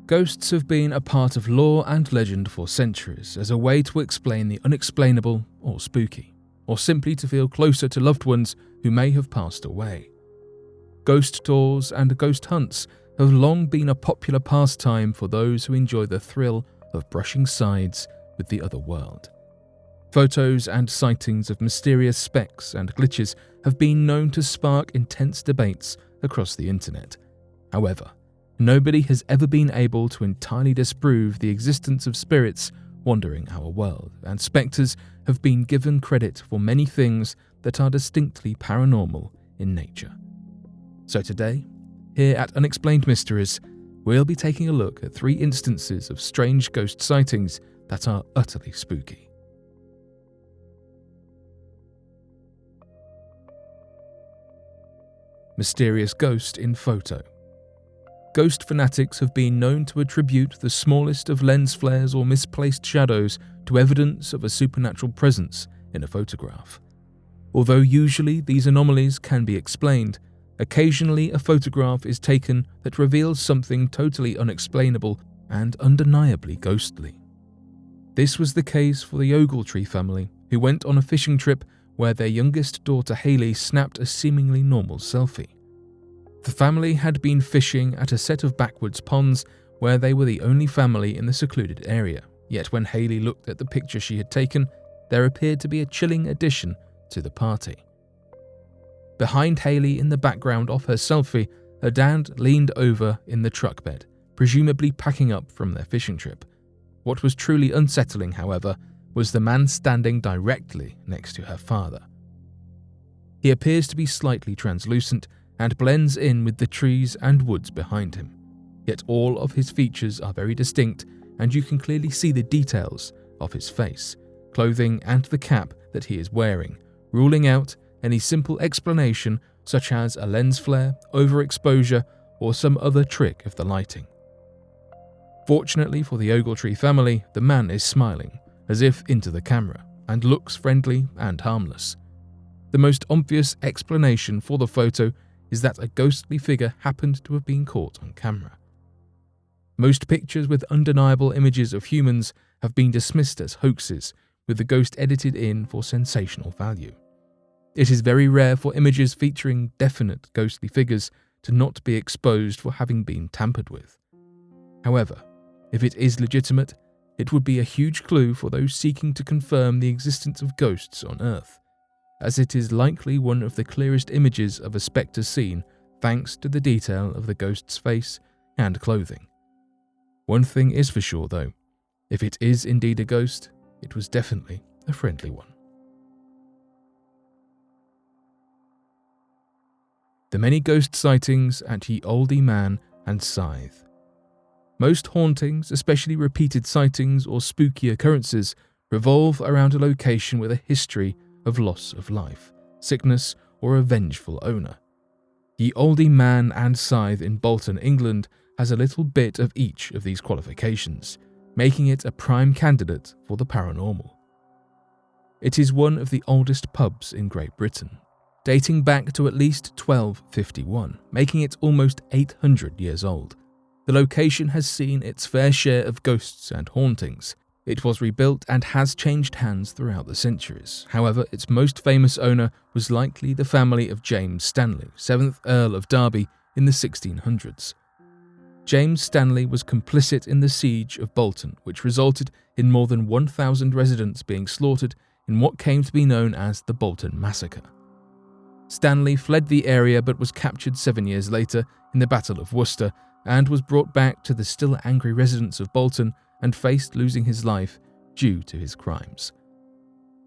Ghosts have been a part of lore and legend for centuries as a way to explain the unexplainable or spooky, or simply to feel closer to loved ones who may have passed away. Ghost tours and ghost hunts have long been a popular pastime for those who enjoy the thrill of brushing sides with the other world. Photos and sightings of mysterious specks and glitches have been known to spark intense debates across the internet. However, nobody has ever been able to entirely disprove the existence of spirits wandering our world, and spectres have been given credit for many things that are distinctly paranormal in nature. So today, here at Unexplained Mysteries, we'll be taking a look at 3 instances of strange ghost sightings that are utterly spooky. Mysterious ghost in photo. Ghost fanatics have been known to attribute the smallest of lens flares or misplaced shadows to evidence of a supernatural presence in a photograph. Although usually these anomalies can be explained, occasionally a photograph is taken that reveals something totally unexplainable and undeniably ghostly. This was the case for the Ogletree family, who went on a fishing trip where their youngest daughter Hayley snapped a seemingly normal selfie. The family had been fishing at a set of backwoods ponds where they were the only family in the secluded area, yet when Hayley looked at the picture she had taken, there appeared to be a chilling addition to the party. Behind Hayley in the background of her selfie, her dad leaned over in the truck bed, presumably packing up from their fishing trip. What was truly unsettling, however, was the man standing directly next to her father. He appears to be slightly translucent and blends in with the trees and woods behind him, yet all of his features are very distinct and you can clearly see the details of his face, clothing and the cap that he is wearing, ruling out any simple explanation such as a lens flare, overexposure, or some other trick of the lighting. Fortunately for the Ogletree family, the man is smiling, as if into the camera, and looks friendly and harmless. The most obvious explanation for the photo is that a ghostly figure happened to have been caught on camera. Most pictures with undeniable images of humans have been dismissed as hoaxes, with the ghost edited in for sensational value. It is very rare for images featuring definite ghostly figures to not be exposed for having been tampered with. However, if it is legitimate, it would be a huge clue for those seeking to confirm the existence of ghosts on Earth, as it is likely one of the clearest images of a spectre seen thanks to the detail of the ghost's face and clothing. One thing is for sure though, if it is indeed a ghost, it was definitely a friendly one. The many ghost sightings at Ye Olde Man and Scythe. Most hauntings, especially repeated sightings or spooky occurrences, revolve around a location with a history of loss of life, sickness, or a vengeful owner. Ye Olde Man and Scythe in Bolton, England, has a little bit of each of these qualifications, making it a prime candidate for the paranormal. It is one of the oldest pubs in Great Britain, dating back to at least 1251, making it almost 800 years old. The location has seen its fair share of ghosts and hauntings. It was rebuilt and has changed hands throughout the centuries. However, its most famous owner was likely the family of James Stanley, 7th Earl of Derby, in the 1600s. James Stanley was complicit in the siege of Bolton, which resulted in more than 1,000 residents being slaughtered in what came to be known as the Bolton Massacre. Stanley fled the area but was captured 7 years later in the Battle of Worcester and was brought back to the still angry residents of Bolton and faced losing his life due to his crimes.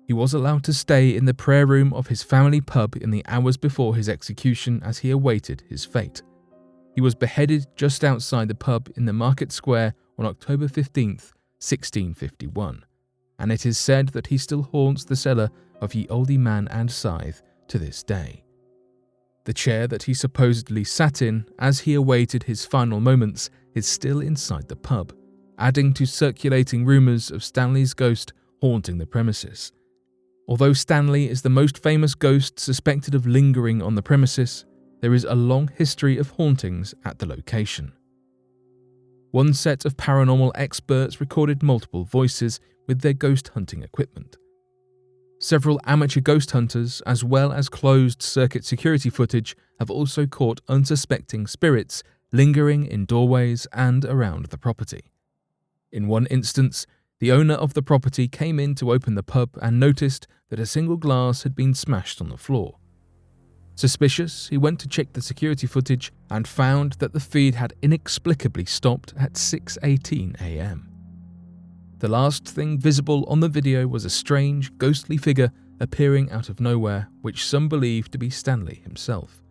He was allowed to stay in the prayer room of his family pub in the hours before his execution as he awaited his fate. He was beheaded just outside the pub in the market square on October 15th, 1651, and it is said that he still haunts the cellar of Ye Olde Man and Scythe to this day. The chair that he supposedly sat in as he awaited his final moments is still inside the pub, adding to circulating rumours of Stanley's ghost haunting the premises. Although Stanley is the most famous ghost suspected of lingering on the premises, there is a long history of hauntings at the location. One set of paranormal experts recorded multiple voices with their ghost hunting equipment. Several amateur ghost hunters, as well as closed-circuit security footage, have also caught unsuspecting spirits lingering in doorways and around the property. In one instance, the owner of the property came in to open the pub and noticed that a single glass had been smashed on the floor. Suspicious, he went to check the security footage and found that the feed had inexplicably stopped at 6:18 a.m. The last thing visible on the video was a strange, ghostly figure appearing out of nowhere, which some believe to be Stanley himself.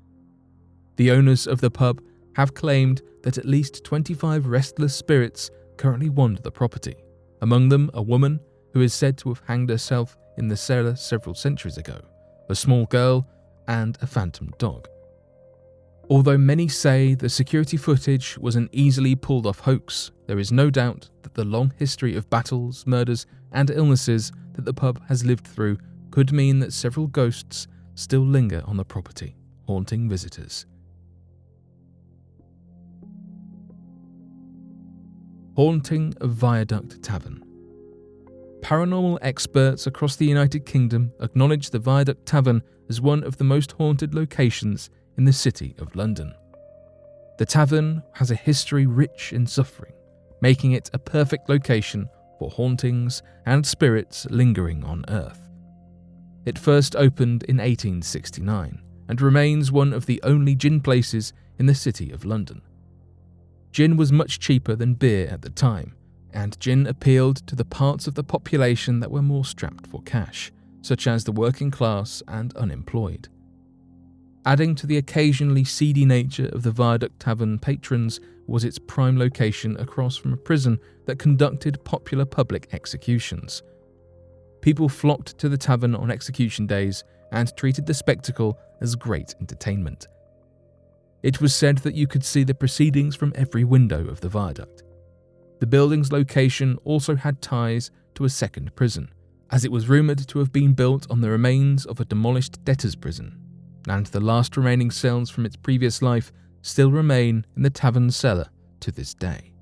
The owners of the pub have claimed that at least 25 restless spirits currently wander the property, among them a woman who is said to have hanged herself in the cellar several centuries ago, a small girl, and a phantom dog. Although many say the security footage was an easily pulled off hoax, there is no doubt that the long history of battles, murders, and illnesses that the pub has lived through could mean that several ghosts still linger on the property, haunting visitors. Haunting of Viaduct Tavern. Paranormal experts across the United Kingdom acknowledge the Viaduct Tavern as one of the most haunted locations in the City of London. The tavern has a history rich in suffering, making it a perfect location for hauntings and spirits lingering on Earth. It first opened in 1869 and remains one of the only gin places in the City of London. Gin was much cheaper than beer at the time, and gin appealed to the parts of the population that were more strapped for cash, such as the working class and unemployed. Adding to the occasionally seedy nature of the Viaduct Tavern patrons was its prime location across from a prison that conducted popular public executions. People flocked to the tavern on execution days and treated the spectacle as great entertainment. It was said that you could see the proceedings from every window of the viaduct. The building's location also had ties to a second prison, as it was rumoured to have been built on the remains of a demolished debtors' prison, and the last remaining cells from its previous life still remain in the tavern cellar to this day.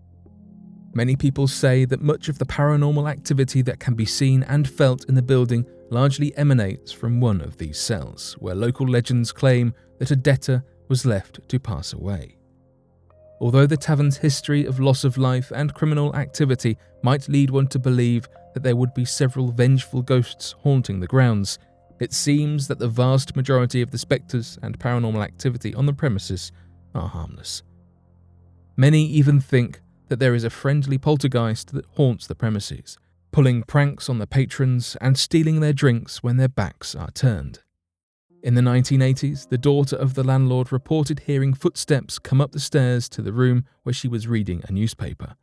Many people say that much of the paranormal activity that can be seen and felt in the building largely emanates from one of these cells, where local legends claim that a debtor was left to pass away. Although the tavern's history of loss of life and criminal activity might lead one to believe that there would be several vengeful ghosts haunting the grounds, it seems that the vast majority of the spectres and paranormal activity on the premises are harmless. Many even think that there is a friendly poltergeist that haunts the premises, pulling pranks on the patrons and stealing their drinks when their backs are turned. In the 1980s, the daughter of the landlord reported hearing footsteps come up the stairs to the room where she was reading a newspaper.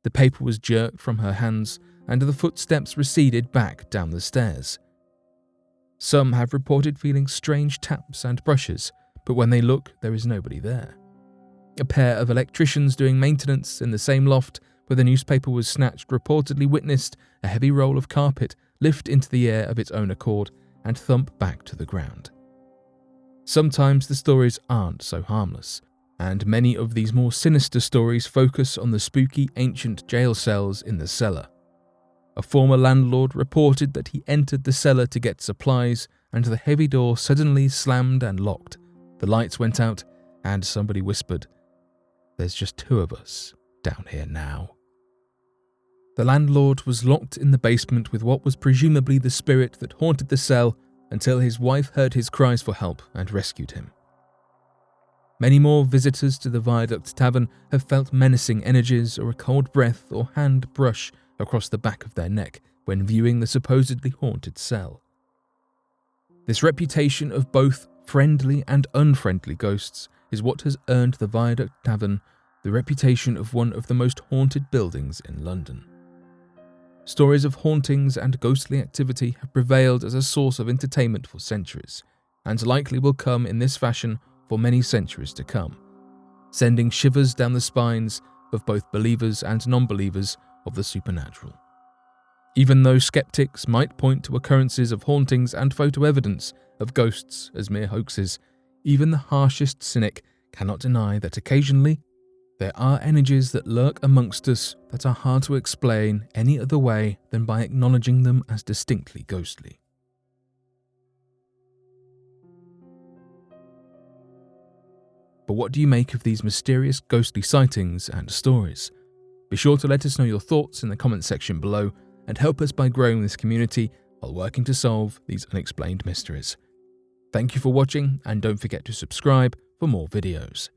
The paper was jerked from her hands, and the footsteps receded back down the stairs. Some have reported feeling strange taps and brushes, but when they look, there is nobody there. A pair of electricians doing maintenance in the same loft where the newspaper was snatched reportedly witnessed a heavy roll of carpet lift into the air of its own accord and thump back to the ground. Sometimes the stories aren't so harmless, and many of these more sinister stories focus on the spooky ancient jail cells in the cellar. A former landlord reported that he entered the cellar to get supplies and the heavy door suddenly slammed and locked. The lights went out and somebody whispered, "There's just two of us down here now." The landlord was locked in the basement with what was presumably the spirit that haunted the cell until his wife heard his cries for help and rescued him. Many more visitors to the Viaduct Tavern have felt menacing energies or a cold breath or hand brush across the back of their neck when viewing the supposedly haunted cell. This reputation of both friendly and unfriendly ghosts is what has earned the Viaduct Tavern the reputation of one of the most haunted buildings in London. Stories of hauntings and ghostly activity have prevailed as a source of entertainment for centuries, and likely will come in this fashion for many centuries to come, sending shivers down the spines of both believers and non-believers of the supernatural. Even though skeptics might point to occurrences of hauntings and photo evidence of ghosts as mere hoaxes, even the harshest cynic cannot deny that occasionally There are energies that lurk amongst us that are hard to explain any other way than by acknowledging them as distinctly ghostly. But what do you make of these mysterious ghostly sightings and stories? Be sure to let us know your thoughts in the comments section below and help us by growing this community while working to solve these unexplained mysteries. Thank you for watching, and don't forget to subscribe for more videos.